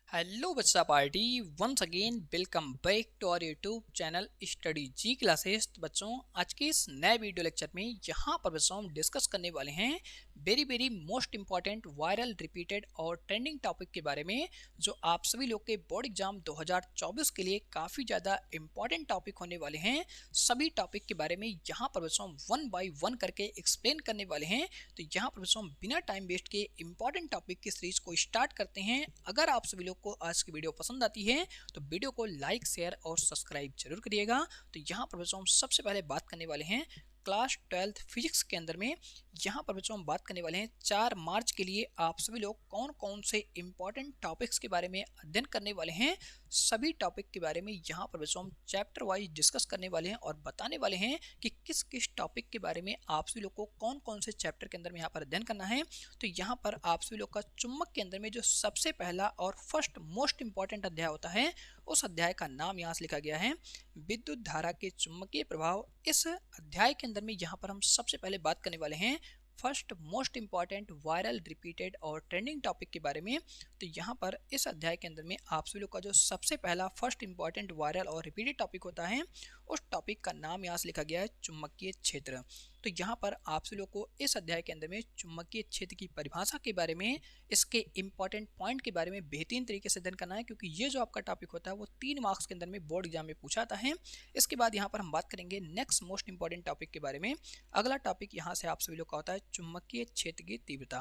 Hello बच्चा party. Once again welcome back to our YouTube channel study ji classes. तो बच्चों आज के इस नए वीडियो लेक्चर में यहाँ पर बच्चों हम डिस्कस करने वाले हैं very most important viral repeated और ट्रेंडिंग टॉपिक के बारे में, जो आप सभी लोग के बोर्ड एग्जाम 2024 के लिए काफ़ी ज़्यादा इंपॉर्टेंट टॉपिक होने वाले हैं। सभी टॉपिक के बारे में यहाँ पर बच्चों वन बाई वन करके एक्सप्लेन करने वाले हैं। तो यहाँ पर बच्चों बिना टाइम वेस्ट के इंपॉर्टेंट टॉपिक की सीरीज को स्टार्ट करते हैं। अगर आप सभी लोग को आज की वीडियो पसंद आती है तो वीडियो को लाइक शेयर और सब्सक्राइब जरूर करिएगा। तो यहाँ पर बच्चों हम सबसे पहले बात करने वाले हैं क्लास 12th फिजिक्स के अंदर में। यहाँ पर बच्चों हम बात करने वाले हैं 4 मार्च के लिए आप सभी लोग कौन कौन से इंपॉर्टेंट टॉपिक्स के बारे में अध्ययन करने वाले हैं। सभी टॉपिक के बारे में यहाँ पर बच्चों हम चैप्टर वाइज डिस्कस करने वाले हैं और बताने वाले हैं कि किस किस टॉपिक के बारे में आप सभी लोग को कौन कौन से चैप्टर के अंदर में यहाँ पर अध्ययन करना है। तो यहाँ पर आप सभी लोग का चुंबक के अंदर में जो सबसे पहला और फर्स्ट मोस्ट इंपॉर्टेंट अध्याय होता है, उस अध्याय का नाम यहाँ से लिखा गया है विद्युत धारा के चुंबकीय प्रभाव। इस अध्याय के अंदर में यहाँ पर हम सबसे पहले बात करने वाले हैं first most important viral repeated और ट्रेंडिंग टॉपिक के बारे में। तो यहाँ पर इस अध्याय के अंदर में आप सभी लोग का जो सबसे पहला फर्स्ट इंपॉर्टेंट वायरल और रिपीटेड टॉपिक होता है, उस टॉपिक का नाम यहाँ से लिखा गया है चुंबकीय क्षेत्र। तो यहाँ पर आप सभी लोग को इस अध्याय के अंदर में चुंबकीय क्षेत्र की परिभाषा के बारे में, इसके इंपॉर्टेंट पॉइंट के बारे में बेहतरीन तरीके से अध्ययन करना है, क्योंकि ये जो आपका टॉपिक होता है वो 3 मार्क्स के अंदर में बोर्ड एग्जाम में पूछा आता है। इसके बाद यहाँ पर हम बात करेंगे नेक्स्ट मोस्ट इंपॉर्टेंट टॉपिक के बारे में। अगला टॉपिक यहाँ से आप सभी लोग का होता है चुंबकीय क्षेत्र की तीव्रता।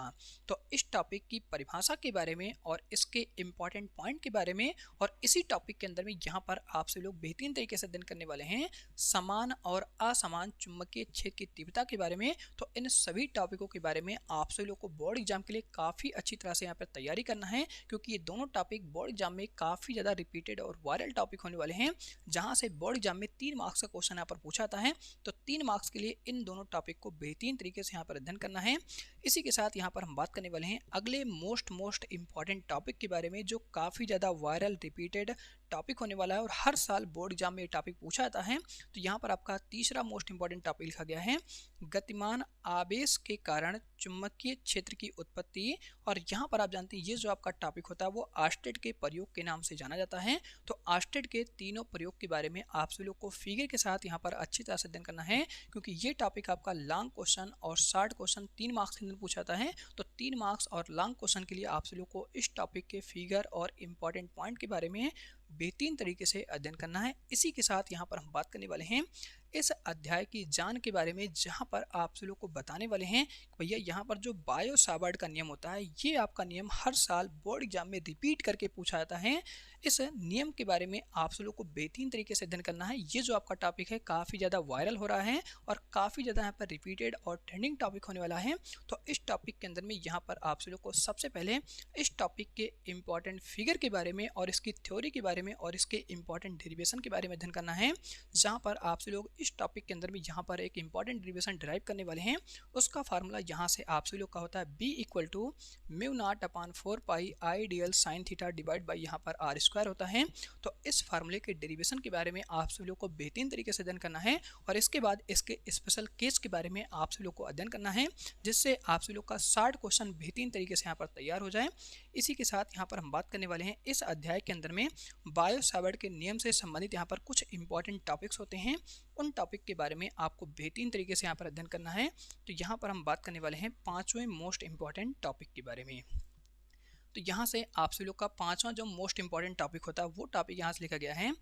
तो इस टॉपिक की परिभाषा के बारे में और इसके इंपॉर्टेंट पॉइंट के बारे में, और इसी टॉपिक के अंदर में यहाँ पर आप सभी लोग बेहतरीन तरीके से अध्ययन करने वाले हैं समान और असमान चुंबकीय क्षेत्र की तीव्रता के बारे में। तो इन सभी टॉपिकों के बारे में आप सभी लोग को बोर्ड एग्जाम के लिए काफ़ी अच्छी तरह से यहाँ पर तैयारी करना है, क्योंकि ये दोनों टॉपिक बोर्ड एग्जाम में काफ़ी ज़्यादा रिपीटेड और वायरल टॉपिक होने वाले हैं, जहाँ से बोर्ड एग्जाम में 3 मार्क्स का क्वेश्चन यहाँ पर पूछा आता है। तो 3 मार्क्स के लिए इन दोनों टॉपिक को बेहतरीन तरीके से यहाँ पर अध्ययन करना है। इसी के साथ यहाँ पर हम बात करने वाले हैं अगले मोस्ट इंपॉर्टेंट टॉपिक के बारे में, जो काफ़ी ज़्यादा वायरल रिपीटेड टॉपिक होने वाला है और हर साल बोर्ड एग्जाम में ये टॉपिक पूछा जाता है। तो यहाँ पर आपका तीसरा मोस्ट इंपॉर्टेंट टॉपिक लिखा गया है गतिमान आवेश के कारण चुंबकीय क्षेत्र की उत्पत्ति। और यहाँ पर आप जानते हैं ये जो आपका टॉपिक होता है वो ऑर्स्टेड के प्रयोग के नाम से जाना जाता है। तो ऑर्स्टेड के तीनों प्रयोग के बारे में आप सभी लोग को फिगर के साथ यहाँ पर अच्छी तरह से अध्ययन करना है, क्योंकि ये टॉपिक आपका लॉन्ग क्वेश्चन और शॉर्ट क्वेश्चन 3 मार्क्स के अंदर पूछा जाता है। तो 3 मार्क्स और लॉन्ग क्वेश्चन के लिए आप सभी लोग को इस टॉपिक के फिगर और इंपॉर्टेंट पॉइंट के बारे में बेहतरीन तरीके से अध्ययन करना है। इसी के साथ यहाँ पर हम बात करने वाले हैं इस अध्याय की जान के बारे में, जहाँ पर आप सभी लोग को बताने वाले हैं भैया यहाँ पर जो बायो सावर्ट का नियम होता है, ये आपका नियम हर साल बोर्ड एग्जाम में रिपीट करके पूछा जाता है। इस नियम के बारे में आप सभी लोग को बेहतरीन तरीके से अध्ययन करना है। ये जो आपका टॉपिक है काफ़ी ज़्यादा वायरल हो रहा है और काफ़ी ज़्यादा यहाँ पर रिपीटेड और ट्रेंडिंग टॉपिक होने वाला है। तो इस टॉपिक के अंदर में यहाँ पर आप सभी लोग को सबसे पहले इस टॉपिक के इंपॉर्टेंट फिगर के बारे में और इसकी थ्योरी के बारे में और इसके इंपॉर्टेंट डेरिवेशन के बारे में अध्ययन करना है, जहाँ पर आप सभी लोग इस टॉपिक के अंदर में यहाँ पर एक इंपॉर्टेंट डेरिवेशन ड्राइव करने वाले हैं। उसका फार्मूला यहाँ से आप सभी लोग का होता है b equal to mu naught upon 4 pi I D L sine theta divide by यहाँ पर आर स्क्वायर होता है। तो इस फार्मूले के डेरिवेशन के बारे में आप सभी लोग को बेहतरीन तरीके से अध्ययन करना है, और इसके बाद इसके स्पेशल केस के बारे में आप सभी लोग को अध्ययन करना है, जिससे आप सभी लोग का 60 क्वेश्चन बेहतरीन तरीके से यहाँ पर तैयार हो जाए। इसी के साथ यहाँ पर हम बात करने वाले हैं इस अध्याय के अंदर में बायो सावर्ट के नियम से संबंधित यहाँ पर कुछ इंपॉर्टेंट टॉपिक्स होते हैं, उन टॉपिक के बारे में आपको बेहतरीन तरीके से यहाँ पर अध्ययन करना है। तो यहाँ पर हम बात करने वाले हैं 5वें मोस्ट इंपॉर्टेंट टॉपिक के बारे में। तो यहाँ से आप सभी लोग का 5वां जो मोस्ट इंपॉर्टेंट टॉपिक होता है वो टॉपिक यहाँ से लिखा गया है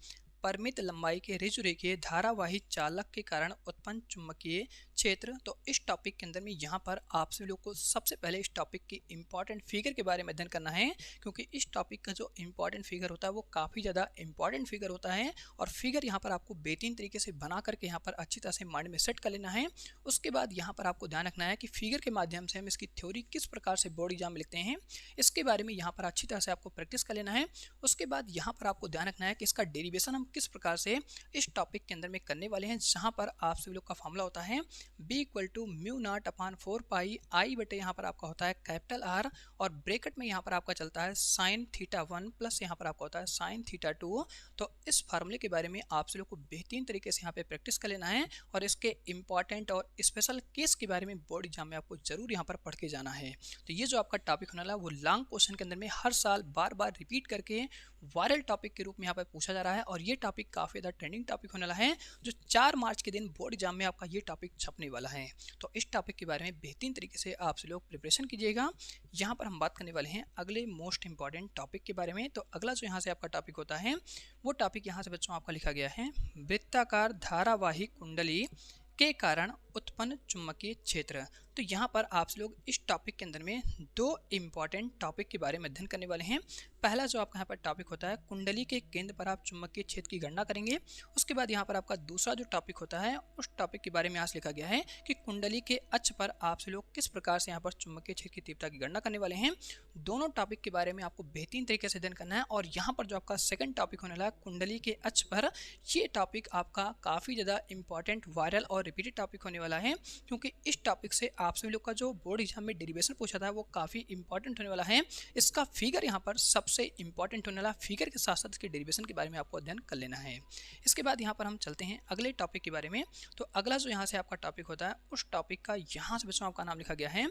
परिमित लंबाई के ऋजुरेखीय धारावाही चालक के कारण उत्पन्न चुंबकीय क्षेत्र। तो इस टॉपिक के अंदर में यहाँ पर आप सभी लोग को सबसे पहले इस टॉपिक की इंपॉर्टेंट फिगर के बारे में अध्ययन करना है, क्योंकि इस टॉपिक का जो इंपॉर्टेंट फिगर होता है वो काफ़ी ज़्यादा इंपॉर्टेंट फिगर होता है, और फिगर यहाँ पर आपको बेहतरीन तरीके से बना करके यहाँ पर अच्छी तरह से माइंड में सेट कर लेना है। उसके बाद यहाँ पर आपको ध्यान रखना है कि फिगर के माध्यम से हम इसकी थ्योरी किस प्रकार से बोर्ड एग्जाम में लिखते हैं, इसके बारे में यहाँ पर अच्छी तरह से आपको प्रैक्टिस कर लेना है। उसके बाद यहाँ पर आपको ध्यान रखना है कि इसका डेरिवेशन हम किस प्रकार से इस टॉपिक के अंदर में करने वाले हैं, जहां पर आप सभी लोग का फॉर्मूला होता है b equal to mu naught upon 4 pi I बटे यहाँ पर आपका होता है कैपिटल आर, और ब्रैकेट में यहाँ पर आपका चलता है साइन थीटा 1 प्लस यहाँ पर आपका होता है साइन थीटा 2। तो इस फार्मूले के बारे में आप सभी लोग को बेहतरीन तरीके से यहाँ पे प्रैक्टिस कर लेना है, और इसके इंपॉर्टेंट और स्पेशल केस के बारे में बोर्ड एग्जाम में आपको जरूर यहाँ पर पढ़ के जाना है। तो ये जो आपका टॉपिक होने वाला है वो लॉन्ग क्वेश्चन के अंदर में हर साल बार बार रिपीट करके वायरल टॉपिक के रूप में यहाँ पर पूछा जा रहा है, और ये टॉपिक काफ़ी ज़्यादा ट्रेंडिंग टॉपिक होने वाला है, जो 4 मार्च के दिन बोर्ड एग्जाम में आपका ये टॉपिक छपने वाला है। तो इस टॉपिक के बारे में बेहतरीन तरीके से आप से लोग प्रिपरेशन कीजिएगा। यहाँ पर हम बात करने वाले हैं अगले मोस्ट इंपॉर्टेंट टॉपिक के बारे में। तो अगला जो यहाँ से आपका टॉपिक होता है वो टॉपिक यहाँ से बच्चों आपका लिखा गया है वृत्ताकार धारावाही कुंडली के कारण उत्पन्न चुंबकीय क्षेत्र। तो यहाँ पर आप लोग इस टॉपिक के अंदर में 2 इम्पॉर्टेंट टॉपिक के बारे में अध्ययन करने वाले हैं। पहला जो आपका यहाँ पर टॉपिक होता है कुंडली के केंद्र पर आप चुंबकीय क्षेत्र की गणना करेंगे। उसके बाद यहाँ पर आपका दूसरा जो टॉपिक होता है उस टॉपिक के बारे में यहाँ से लिखा गया है कि कुंडली के अक्ष पर आप से लोग किस प्रकार से यहाँ पर चुंबकीय क्षेत्र की तीव्रता की गणना करने वाले हैं। दोनों टॉपिक के बारे में आपको बेहतरीन तरीके से अध्ययन करना है। और यहाँ पर जो आपका सेकंड टॉपिक होने वाला है कुंडली के अक्ष पर, ये टॉपिक आपका काफ़ी ज़्यादा इंपॉर्टेंट वायरल और रिपीटेड टॉपिक होने वाला है, क्योंकि इस टॉपिक से आप सभी लोग का जो बोर्ड एग्जाम में डेरिवेशन पूछा था वो काफ़ी इंपॉर्टेंट होने वाला है। इसका फिगर यहाँ पर सबसे इंपॉर्टेंट होने वाला, फिगर के साथ साथ इसके डेरिवेशन के बारे में आपको अध्ययन कर लेना है। इसके बाद यहाँ पर हम चलते हैं अगले टॉपिक के बारे में। तो अगला जो यहाँ से आपका टॉपिक होता है उस टॉपिक का यहाँ से बच्चों आपका नाम लिखा गया है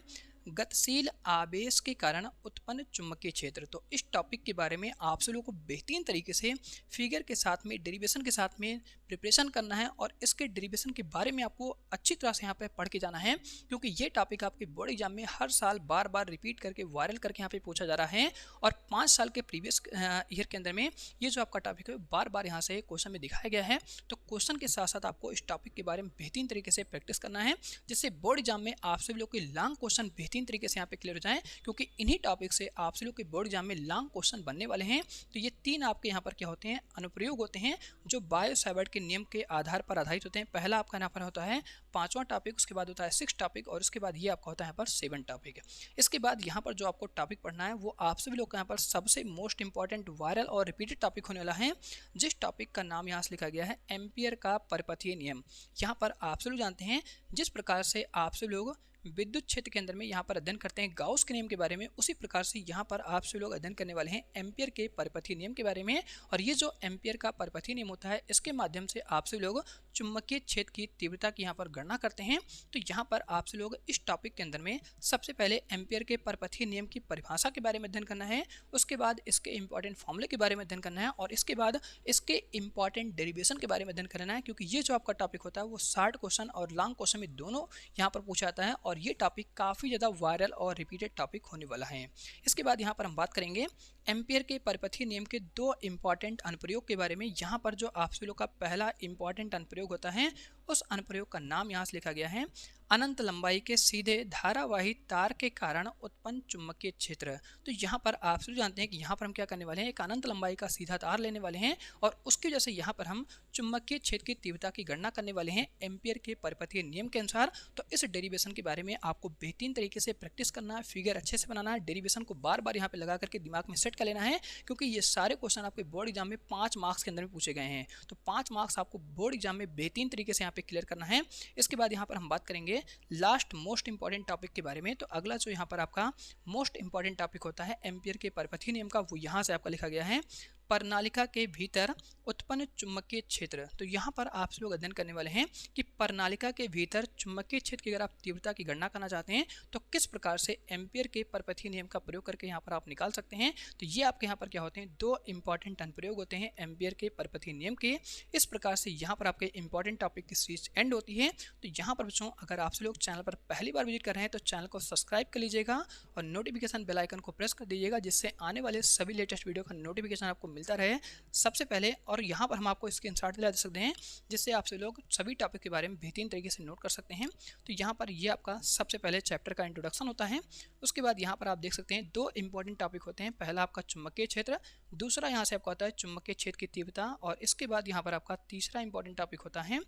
गतिशील आवेश के कारण उत्पन्न चुंबकीय क्षेत्र। तो इस टॉपिक के बारे में आप सभी लोगों को बेहतरीन तरीके से फिगर के साथ में डेरिवेशन के साथ में प्रिपरेशन करना है, और इसके डेरिवेशन के बारे में आपको अच्छी तरह से यहाँ पे पढ़ के जाना है, क्योंकि ये टॉपिक आपके बोर्ड एग्जाम में हर साल बार बार रिपीट करके वायरल करके यहाँ पे पूछा जा रहा है। और 5 साल के प्रीवियस ईयर के अंदर में ये जो आपका टॉपिक है बार बार यहाँ से क्वेश्चन में दिखाया गया है। तो क्वेश्चन के साथ साथ आपको इस टॉपिक के बारे में बेहतरीन तरीके से प्रैक्टिस करना है, जिससे बोर्ड एग्जाम में आप सभी लोग के लॉन्ग क्वेश्चन बेहतरीन तरीके से यहाँ पे क्लियर हो जाए, क्योंकि इन्हीं टॉपिक से आप सभी लोग के बोर्ड एग्जाम में लॉन्ग क्वेश्चन बनने वाले हैं। तो ये 3 आपके यहाँ पर क्या होते हैं, अनुप्रयोग होते हैं, जो बायो-सैवर्ट के नियम के आधार पर आधारित होते हैं। पहला आपका यहाँ पर होता है 5वां टॉपिक, उसके बाद होता है 6 टॉपिक, और उसके बाद ये आपका होता है यहाँ पर 7 टॉपिक। इसके बाद यहाँ पर जो आपको टॉपिक पढ़ना है वो आप सभी लोग का यहाँ पर सबसे मोस्ट इंपॉर्टेंट वायरल और रिपीटेड टॉपिक होने वाला है, जिस टॉपिक का नाम यहाँ से लिखा गया है एम्पियर का परिपथीय नियम। यहाँ पर आप सभी लोग जानते हैं जिस प्रकार से आप सभी लोग विद्युत क्षेत्र के अंदर में यहाँ पर अध्ययन करते हैं गाउस के नियम के बारे में, उसी प्रकार से यहाँ पर आप सभी लोग अध्ययन करने वाले हैं एम्पियर के परिपथीय नियम के बारे में। और ये जो एम्पियर का परिपथीय नियम होता है इसके माध्यम से आप सभी लोग चुंबकीय क्षेत्र की तीव्रता की यहाँ पर गणना करते हैं। तो यहाँ पर आप सभी लोग इस टॉपिक के अंदर में सबसे पहले एम्पियर के परिपथीय नियम की परिभाषा के बारे में अध्ययन करना है, उसके बाद इसके इंपॉर्टेंट फॉर्मूले के बारे में अध्ययन करना है, और इसके बाद इसके इंपॉर्टेंट डेरिवेशन के बारे में अध्ययन करना है, क्योंकि ये जो आपका टॉपिक होता है वो शॉर्ट क्वेश्चन और लॉन्ग क्वेश्चन में दोनों यहाँ पर पूछा जाता है, और ये टॉपिक काफ़ी ज़्यादा वायरल और रिपीटेड टॉपिक होने वाला है। इसके बाद यहाँ पर हम बात करेंगे एम्पियर के परिपथीय नियम के 2 इंपॉर्टेंट अनुप्रयोग के बारे में। यहाँ पर जो आप सभी लोग का पहला इंपॉर्टेंट अनुप्रयोग होता है उस अनुप्रयोग का नाम यहाँ से लिखा गया है अनंत लंबाई के सीधे धारावाही तार के कारण उत्पन्न चुंबकीय क्षेत्र। तो यहाँ पर आप सभी जानते हैं कि यहाँ पर हम क्या करने वाले हैं, एक अनंत लंबाई का सीधा तार लेने वाले हैं, और उसकी वजह से यहाँ पर हम चुंबकीय क्षेत्र की तीव्रता की गणना करने वाले हैं एम्पियर के परिपथीय नियम के अनुसार। तो इस डेरिवेशन के बारे में आपको बेहतरीन तरीके से प्रैक्टिस करना है, फिगर अच्छे से बनाना है, डेरिवेशन को बार बार यहाँ पे लगा करके दिमाग में सेट कर लेना है, क्योंकि ये सारे क्वेश्चन आपके बोर्ड एग्जाम में 5 मार्क्स के अंदर में पूछे गए हैं। तो 5 मार्क्स आपको बोर्ड एग्जाम में बेहतरीन तरीके से यहाँ पे क्लियर करना है। इसके बाद यहाँ पर हम बात करेंगे लास्ट मोस्ट इंपॉर्टेंट टॉपिक के बारे में। तो अगला जो यहाँ पर आपका मोस्ट इंपॉर्टेंट टॉपिक होता है एम्पियर के परिपथीय नियम का, वो यहाँ से आपका लिखा गया है प्रणालिका के भीतर उत्पन्न चुंबकीय क्षेत्र। तो यहाँ पर आप लोग अध्ययन करने वाले हैं कि प्रणालिका के भीतर चुंबकीय क्षेत्र की अगर आप तीव्रता की गणना करना चाहते हैं तो किस प्रकार से एम्पियर के परिपथीय नियम का प्रयोग करके यहाँ पर आप निकाल सकते हैं। तो ये आपके यहाँ पर क्या होते हैं, 2 इंपॉर्टेंट अनुप्रयोग होते हैं एम्पियर के परिपथीय नियम के। इस प्रकार से यहाँ पर आपके इंपॉर्टेंट टॉपिक की सीरीज एंड होती है। तो यहाँ पर बच्चों अगर आप लोग चैनल पर पहली बार विजिट कर रहे हैं तो चैनल को सब्सक्राइब कर लीजिएगा और नोटिफिकेशन बेल आइकन को प्रेस कर दीजिएगा, जिससे आने वाले सभी लेटेस्ट वीडियो का नोटिफिकेशन आपको मिलता रहे सबसे पहले। और यहाँ पर हम आपको स्क्रीनशॉट दिला दे सकते हैं, जिससे आपसे लोग सभी टॉपिक के बारे में बेहतरीन तरीके से नोट कर सकते हैं। तो यहाँ पर ये आपका सबसे पहले चैप्टर का इंट्रोडक्शन होता है। उसके बाद यहाँ पर आप देख सकते हैं 2 इंपॉर्टेंट टॉपिक होते हैं, पहला आपका चुंबकीय क्षेत्र, दूसरा यहाँ से आपका होता है चुंबकीय क्षेत्र की तीव्रता, और इसके बाद यहाँ पर आपका तीसरा इंपॉर्टेंट टॉपिक होता है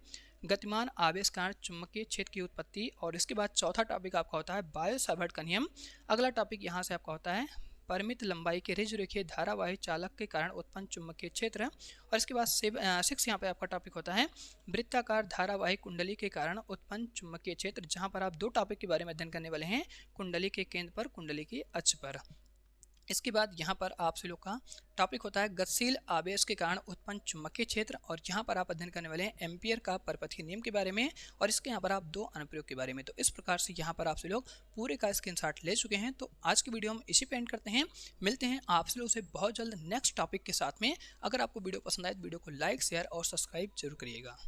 गतिमान आवेश कारण चुंबकीय क्षेत्र की उत्पत्ति, और इसके बाद चौथा टॉपिक आपका होता है बायो-सैवर्ट का नियम। अगला टॉपिक यहाँ से आपका होता है परिमित लंबाई के ऋज रेखीय धारावाही चालक के कारण उत्पन्न चुंबकीय क्षेत्र। और इसके बाद 6 यहाँ पे आपका टॉपिक होता है वृत्ताकार धारावाही कुंडली के कारण उत्पन्न चुंबकीय क्षेत्र, जहाँ पर आप 2 टॉपिक के बारे में अध्ययन करने वाले हैं, कुंडली के केंद्र पर, कुंडली की अक्ष पर। इसके बाद यहाँ पर आप सभी लोग का टॉपिक होता है गतिशील आवेश के कारण उत्पन्न चुंबकीय क्षेत्र, और यहाँ पर आप अध्ययन करने वाले हैं एम्पियर का परपथीय नियम के बारे में, और इसके यहाँ पर आप 2 अनुप्रयोग के बारे में। तो इस प्रकार से यहाँ पर आप सभी लोग पूरे का स्क्रीनशॉट ले चुके हैं। तो आज की वीडियो हम इसी पे एंड करते हैं। मिलते हैं आप सभी लोग से बहुत जल्द नेक्स्ट टॉपिक के साथ में। अगर आपको वीडियो पसंद आए तो वीडियो को लाइक, शेयर और सब्सक्राइब जरूर करिएगा।